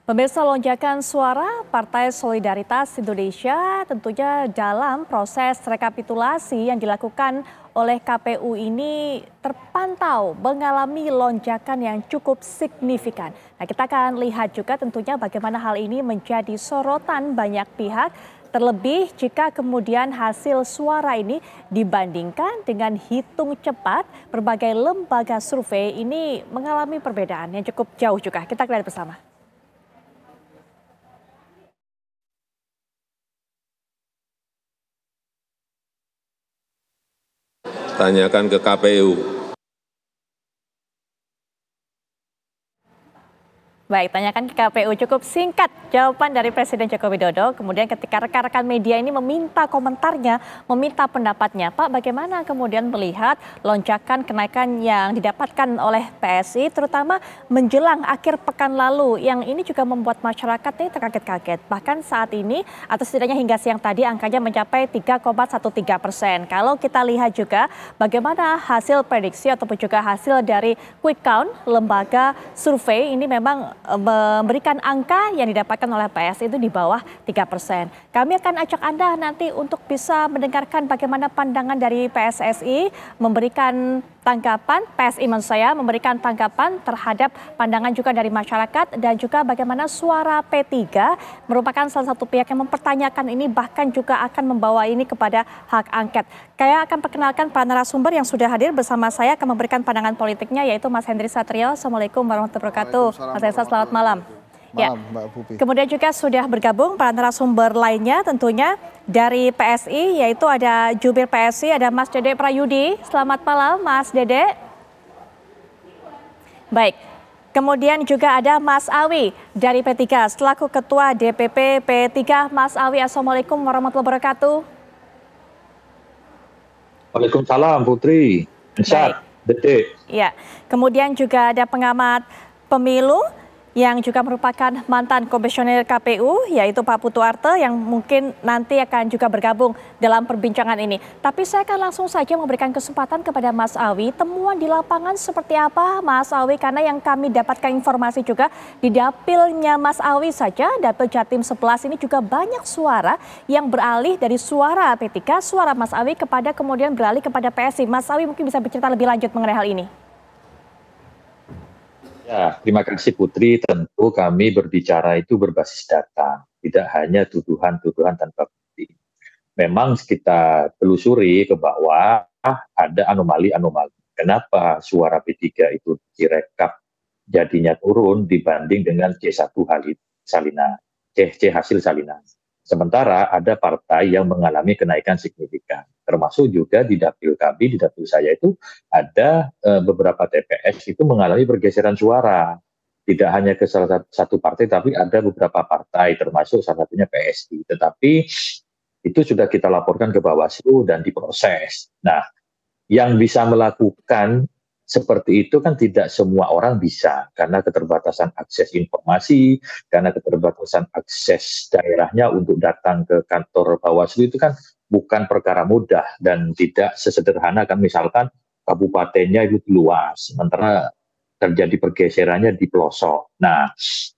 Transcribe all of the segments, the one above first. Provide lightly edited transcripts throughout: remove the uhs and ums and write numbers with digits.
Pemirsa, lonjakan suara Partai Solidaritas Indonesia tentunya dalam proses rekapitulasi yang dilakukan oleh KPU ini terpantau mengalami lonjakan yang cukup signifikan. Nah, kita akan lihat juga tentunya bagaimana hal ini menjadi sorotan banyak pihak, terlebih jika kemudian hasil suara ini dibandingkan dengan hitung cepat berbagai lembaga survei ini mengalami perbedaan yang cukup jauh juga. Kita lihat bersama. Tanyakan ke KPU. Baik, tanyakan ke KPU. Cukup singkat jawaban dari Presiden Joko Widodo. Kemudian ketika rekan-rekan media ini meminta komentarnya, meminta pendapatnya. Pak, bagaimana kemudian melihat lonjakan kenaikan yang didapatkan oleh PSI, terutama menjelang akhir pekan lalu, yang ini juga membuat masyarakat ini terkaget-kaget. Bahkan saat ini, atau setidaknya hingga siang tadi, angkanya mencapai 3,13%. Kalau kita lihat juga bagaimana hasil prediksi ataupun juga hasil dari quick count, lembaga survei ini memang memberikan angka yang didapatkan oleh PSI itu di bawah 3%. Kami akan ajak Anda nanti untuk bisa mendengarkan bagaimana pandangan dari PSSI, memberikan tanggapan, PSI maksud saya, memberikan tanggapan terhadap pandangan juga dari masyarakat dan juga bagaimana suara P3 merupakan salah satu pihak yang mempertanyakan ini, bahkan juga akan membawa ini kepada hak angket. Saya akan perkenalkan para narasumber yang sudah hadir bersama saya akan memberikan pandangan politiknya, yaitu Mas Hendri Satrio. Assalamualaikum warahmatullahi wabarakatuh. Mas Hendri, selamat malam. Ya. Mbak Pupi. Kemudian juga sudah bergabung para narasumber lainnya tentunya dari PSI, yaitu ada Jubir PSI, ada Mas Dede Prayudi. Selamat malam Mas Dede. Baik, kemudian juga ada Mas Awi dari P3 selaku Ketua DPP P3. Mas Awi, Assalamualaikum warahmatullahi wabarakatuh. Waalaikumsalam Putri. Baik. Dede. Ya, kemudian juga ada pengamat pemilu yang juga merupakan mantan komisioner KPU, yaitu Pak Putu Arte, yang mungkin nanti akan juga bergabung dalam perbincangan ini. Tapi saya akan langsung saja memberikan kesempatan kepada Mas Awi. Temuan di lapangan seperti apa, Mas Awi? Karena yang kami dapatkan informasi juga di dapilnya Mas Awi saja, dapil Jatim 11 ini juga banyak suara yang beralih dari suara P3, suara Mas Awi kepada kemudian beralih kepada PSI. Mas Awi mungkin bisa bercerita lebih lanjut mengenai hal ini. Ya, terima kasih Putri. Tentu kami berbicara itu berbasis data, tidak hanya tuduhan-tuduhan tanpa bukti. Memang kita telusuri ke bawah, ada anomali-anomali. Kenapa suara P3 itu direkap jadinya turun dibanding dengan C1 hasil salinan. Sementara ada partai yang mengalami kenaikan signifikan. Termasuk juga di dapil kami, di dapil saya itu ada beberapa TPS itu mengalami pergeseran suara. Tidak hanya ke salah satu partai, tapi ada beberapa partai, termasuk salah satunya PSI. Tetapi itu sudah kita laporkan ke Bawaslu dan diproses. Nah, yang bisa melakukan seperti itu kan tidak semua orang bisa, karena keterbatasan akses informasi, karena keterbatasan akses daerahnya untuk datang ke kantor Bawaslu itu kan bukan perkara mudah dan tidak sesederhana kan misalkan kabupatennya itu luas, sementara terjadi pergeserannya di pelosok. Nah,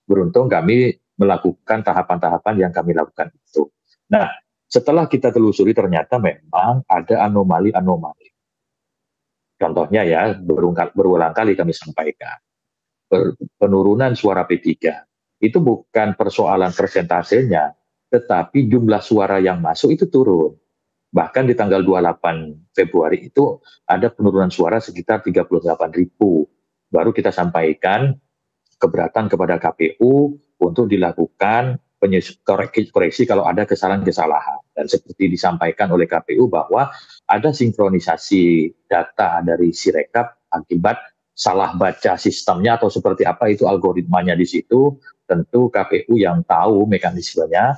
beruntung kami melakukan tahapan-tahapan yang kami lakukan itu. Nah, setelah kita telusuri ternyata memang ada anomali-anomali. Contohnya ya, berulang kali kami sampaikan, penurunan suara P3 itu bukan persoalan persentasenya, tetapi jumlah suara yang masuk itu turun. Bahkan di tanggal 28 Februari itu ada penurunan suara sekitar 38.000. Baru kita sampaikan keberatan kepada KPU untuk dilakukan koreksi kalau ada kesalahan-kesalahan. Dan seperti disampaikan oleh KPU bahwa ada sinkronisasi data dari Sirekap akibat salah baca sistemnya atau seperti apa itu algoritmanya di situ. Tentu KPU yang tahu mekanismenya.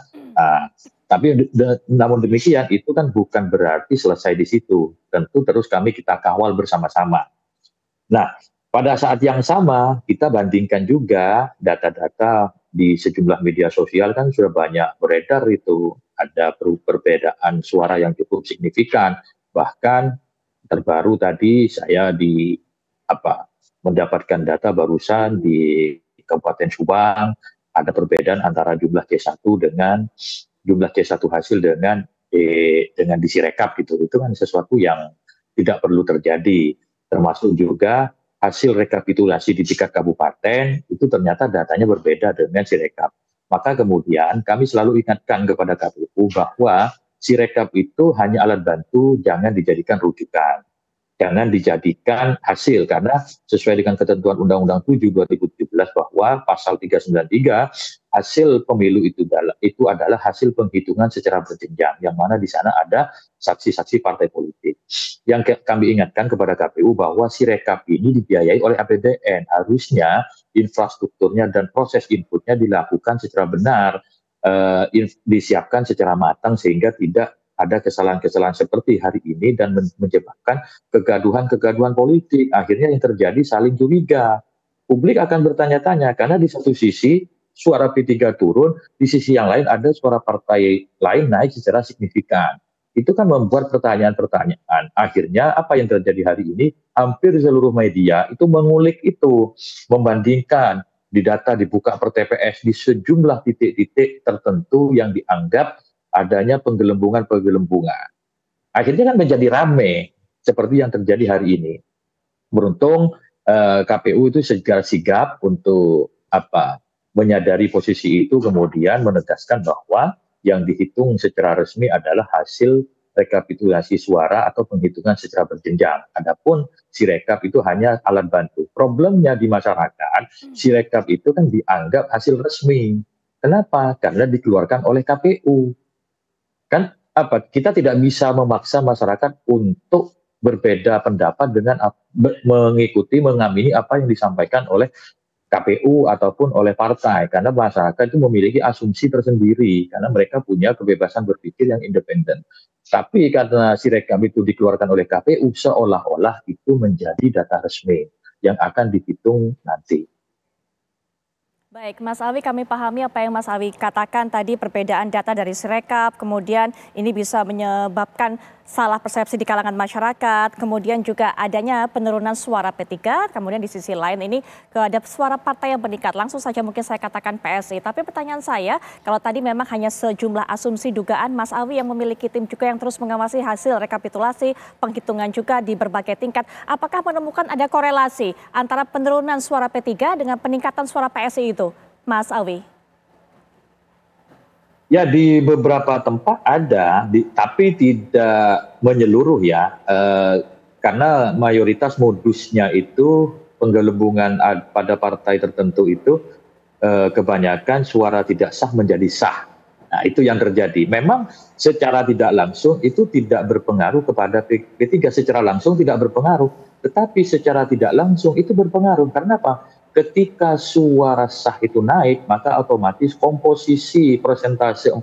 Tapi namun demikian itu kan bukan berarti selesai di situ. Tentu terus kita kawal bersama-sama. Nah, pada saat yang sama kita bandingkan juga data-data di sejumlah media sosial kan sudah banyak beredar itu. Ada perbedaan suara yang cukup signifikan. Bahkan terbaru tadi saya mendapatkan data barusan di Kabupaten Subang ada perbedaan antara jumlah C1 dengan jumlah C1 hasil dengan di Sirekap gitu. Itu kan sesuatu yang tidak perlu terjadi. Termasuk juga hasil rekapitulasi di tingkat kabupaten itu ternyata datanya berbeda dengan Sirekap. Maka kemudian kami selalu ingatkan kepada KPU bahwa Sirekap itu hanya alat bantu, jangan dijadikan rujukan. Jangan dijadikan hasil, karena sesuai dengan ketentuan Undang-Undang 7 2017 bahwa pasal 393 hasil pemilu itu adalah hasil penghitungan secara berjenjang, yang mana di sana ada saksi-saksi partai politik. Yang kami ingatkan kepada KPU bahwa Sirekap ini dibiayai oleh APBN, harusnya infrastrukturnya dan proses inputnya dilakukan secara benar, disiapkan secara matang sehingga tidak ada kesalahan-kesalahan seperti hari ini dan menyebabkan kegaduhan-kegaduhan politik. Akhirnya yang terjadi saling curiga. Publik akan bertanya-tanya karena di satu sisi suara P3 turun, di sisi yang lain ada suara partai lain naik secara signifikan. Itu kan membuat pertanyaan-pertanyaan. Akhirnya apa yang terjadi hari ini, hampir seluruh media itu mengulik itu, membandingkan di data dibuka per TPS di sejumlah titik-titik tertentu yang dianggap adanya penggelembungan. Akhirnya kan menjadi rame seperti yang terjadi hari ini. Beruntung KPU itu segera sigap untuk menyadari posisi itu, kemudian menegaskan bahwa yang dihitung secara resmi adalah hasil rekapitulasi suara atau penghitungan secara berjenjang. Adapun Sirekap itu hanya alat bantu. Problemnya di masyarakat, Sirekap itu kan dianggap hasil resmi. Kenapa? Karena dikeluarkan oleh KPU. Kan kita tidak bisa memaksa masyarakat untuk berbeda pendapat dengan mengikuti, mengamini apa yang disampaikan oleh KPU ataupun oleh partai, karena masyarakat itu memiliki asumsi tersendiri karena mereka punya kebebasan berpikir yang independen. Tapi karena Sirekap itu dikeluarkan oleh KPU, seolah-olah itu menjadi data resmi yang akan dihitung nanti. Baik, Mas Awi, kami pahami apa yang Mas Awi katakan tadi, perbedaan data dari Sirekap, kemudian ini bisa menyebabkan salah persepsi di kalangan masyarakat, kemudian juga adanya penurunan suara P3, kemudian di sisi lain ini ada suara partai yang meningkat. Langsung saja mungkin saya katakan PSI, tapi pertanyaan saya, kalau tadi memang hanya sejumlah asumsi dugaan, Mas Awi yang memiliki tim juga yang terus mengawasi hasil rekapitulasi, penghitungan juga di berbagai tingkat, apakah menemukan ada korelasi antara penurunan suara P3 dengan peningkatan suara PSI itu, Mas Awi? Ya, di beberapa tempat ada, tapi tidak menyeluruh ya, karena mayoritas modusnya itu penggelembungan pada partai tertentu itu kebanyakan suara tidak sah menjadi sah. Nah, itu yang terjadi. Memang secara tidak langsung itu tidak berpengaruh kepada P3, secara langsung tidak berpengaruh, tetapi secara tidak langsung itu berpengaruh. Karena apa? Ketika suara sah itu naik, maka otomatis komposisi persentase 4%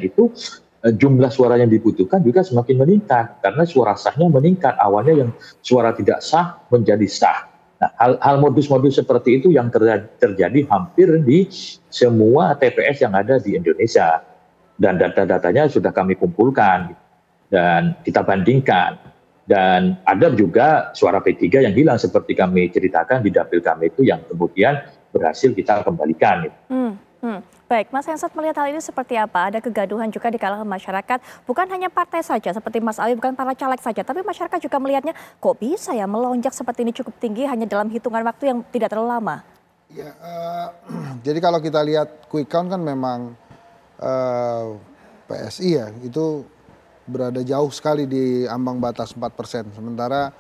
itu jumlah suara yang dibutuhkan juga semakin meningkat. Karena suara sahnya meningkat, awalnya yang suara tidak sah menjadi sah. Nah, hal modus-modus seperti itu yang terjadi hampir di semua TPS yang ada di Indonesia. Dan data-datanya sudah kami kumpulkan dan kita bandingkan. Dan ada juga suara P3 yang hilang seperti kami ceritakan di dapil kami itu yang kemudian berhasil kita kembalikan. Baik, Mas Hensat melihat hal ini seperti apa? Ada kegaduhan juga di kalangan masyarakat, bukan hanya partai saja seperti Mas Awi, bukan para caleg saja, tapi masyarakat juga melihatnya kok bisa ya melonjak seperti ini cukup tinggi hanya dalam hitungan waktu yang tidak terlalu lama? Ya, jadi kalau kita lihat quick count kan memang PSI ya, itu berada jauh sekali di ambang batas 4%. Sementara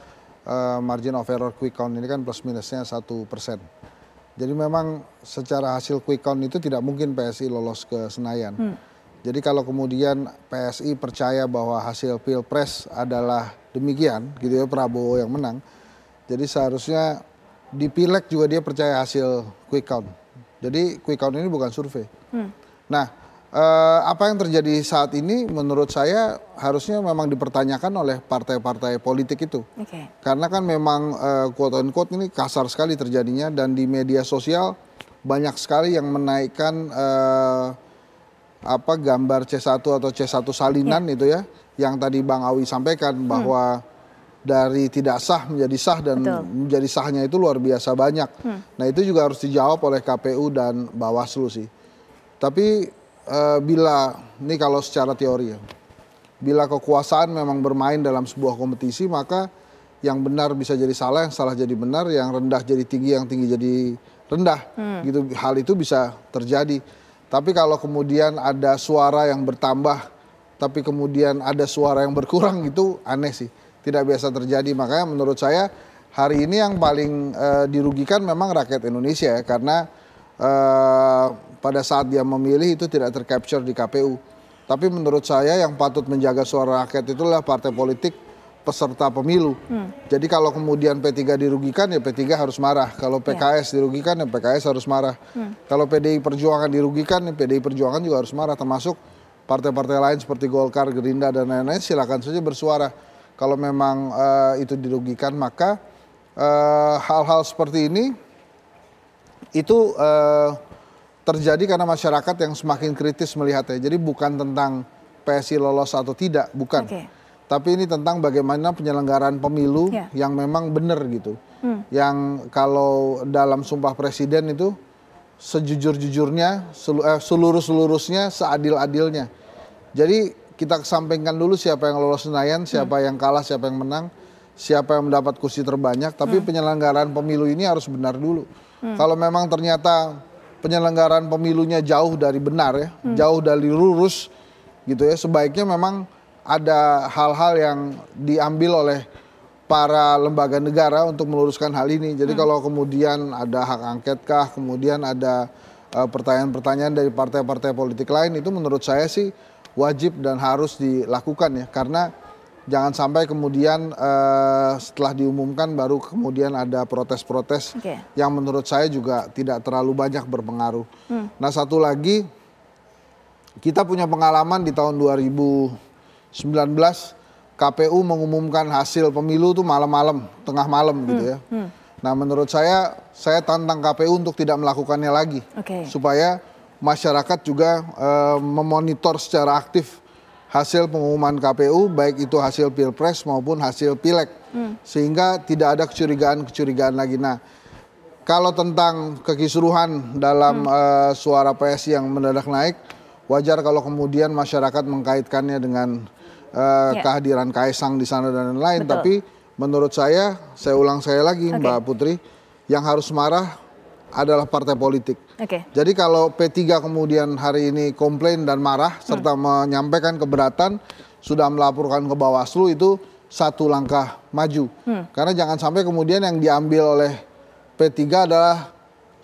margin of error quick count ini kan plus minusnya 1%. Jadi memang secara hasil quick count itu tidak mungkin PSI lolos ke Senayan. Jadi kalau kemudian PSI percaya bahwa hasil Pilpres adalah demikian, gitu ya, Prabowo yang menang. Jadi seharusnya di Pileg juga dia percaya hasil quick count. Jadi quick count ini bukan survei. Nah, apa yang terjadi saat ini menurut saya harusnya memang dipertanyakan oleh partai-partai politik itu. Karena kan memang quote on quote ini kasar sekali terjadinya, dan di media sosial banyak sekali yang menaikkan gambar C1 atau C1 salinan itu ya, yang tadi Bang Awi sampaikan bahwa dari tidak sah menjadi sah dan Betul. menjadi sahnya itu luar biasa banyak. Nah itu juga harus dijawab oleh KPU dan Bawaslu sih. Tapi bila ini kalau secara teori ya, bila kekuasaan memang bermain dalam sebuah kompetisi maka yang benar bisa jadi salah, yang salah jadi benar, yang rendah jadi tinggi, yang tinggi jadi rendah. Gitu, hal itu bisa terjadi. Tapi kalau kemudian ada suara yang bertambah, tapi kemudian ada suara yang berkurang, itu aneh sih. Tidak biasa terjadi. Makanya menurut saya hari ini yang paling dirugikan memang rakyat Indonesia ya, karena pada saat dia memilih itu tidak tercapture di KPU. Tapi menurut saya yang patut menjaga suara rakyat itulah partai politik peserta pemilu. Jadi kalau kemudian P3 dirugikan ya P3 harus marah. Kalau PKS dirugikan ya PKS harus marah. Kalau PDI Perjuangan dirugikan ya PDI Perjuangan juga harus marah. Termasuk partai-partai lain seperti Golkar, Gerindra dan lain-lain silakan saja bersuara. Kalau memang itu dirugikan maka hal-hal seperti ini itu terjadi karena masyarakat yang semakin kritis melihatnya. Jadi bukan tentang PSI lolos atau tidak, bukan. Tapi ini tentang bagaimana penyelenggaraan pemilu yang memang benar gitu. Yang kalau dalam Sumpah Presiden itu sejujur-jujurnya, seluruh-seluruhnya, seadil-adilnya. Jadi kita kesampingkan dulu siapa yang lolos Senayan, siapa yang kalah, siapa yang menang, siapa yang mendapat kursi terbanyak. Tapi penyelenggaraan pemilu ini harus benar dulu. Kalau memang ternyata penyelenggaraan pemilunya jauh dari benar ya, jauh dari lurus gitu ya, sebaiknya memang ada hal-hal yang diambil oleh para lembaga negara untuk meluruskan hal ini. Jadi kalau kemudian ada hak angket kah, kemudian ada pertanyaan-pertanyaan dari partai-partai politik lain, itu menurut saya sih wajib dan harus dilakukan ya. Karena jangan sampai kemudian setelah diumumkan baru kemudian ada protes-protes yang menurut saya juga tidak terlalu banyak berpengaruh. Nah satu lagi, kita punya pengalaman di tahun 2019 KPU mengumumkan hasil pemilu tuh malam-malam, tengah malam gitu ya. Nah menurut saya tantang KPU untuk tidak melakukannya lagi. Supaya masyarakat juga memonitor secara aktif hasil pengumuman KPU, baik itu hasil Pilpres maupun hasil Pileg. Sehingga tidak ada kecurigaan-kecurigaan lagi. Nah kalau tentang kekisruhan dalam suara PSI yang mendadak naik, wajar kalau kemudian masyarakat mengkaitkannya dengan kehadiran Kaisang di sana dan lain-lain. Tapi menurut saya ulang saya lagi Mbak Putri, yang harus marah adalah partai politik. Jadi kalau P3 kemudian hari ini komplain dan marah serta menyampaikan keberatan, sudah melaporkan ke Bawaslu, itu satu langkah maju. Karena jangan sampai kemudian yang diambil oleh P3 adalah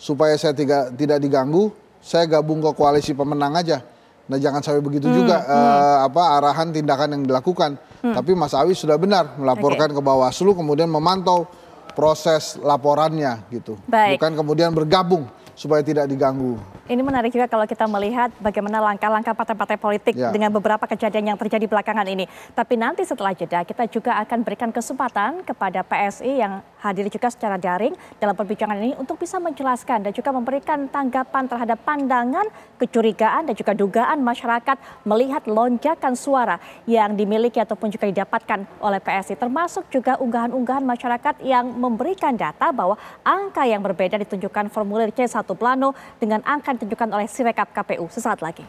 supaya saya tidak diganggu, saya gabung ke koalisi pemenang aja. Nah jangan sampai begitu juga arahan tindakan yang dilakukan. Tapi Mas Awi sudah benar melaporkan ke Bawaslu, kemudian memantau proses laporannya gitu. Bukan kemudian bergabung supaya tidak diganggu. Ini menarik juga kalau kita melihat bagaimana langkah-langkah partai-partai politik dengan beberapa kejadian yang terjadi belakangan ini. Tapi nanti setelah jeda kita juga akan berikan kesempatan kepada PSI yang hadir juga secara daring dalam perbincangan ini untuk bisa menjelaskan dan juga memberikan tanggapan terhadap pandangan, kecurigaan dan juga dugaan masyarakat melihat lonjakan suara yang dimiliki ataupun juga didapatkan oleh PSI. Termasuk juga unggahan-unggahan masyarakat yang memberikan data bahwa angka yang berbeda ditunjukkan formulir C1 Plano dengan angka ditunjukkan oleh Sirekap KPU. Sesaat lagi.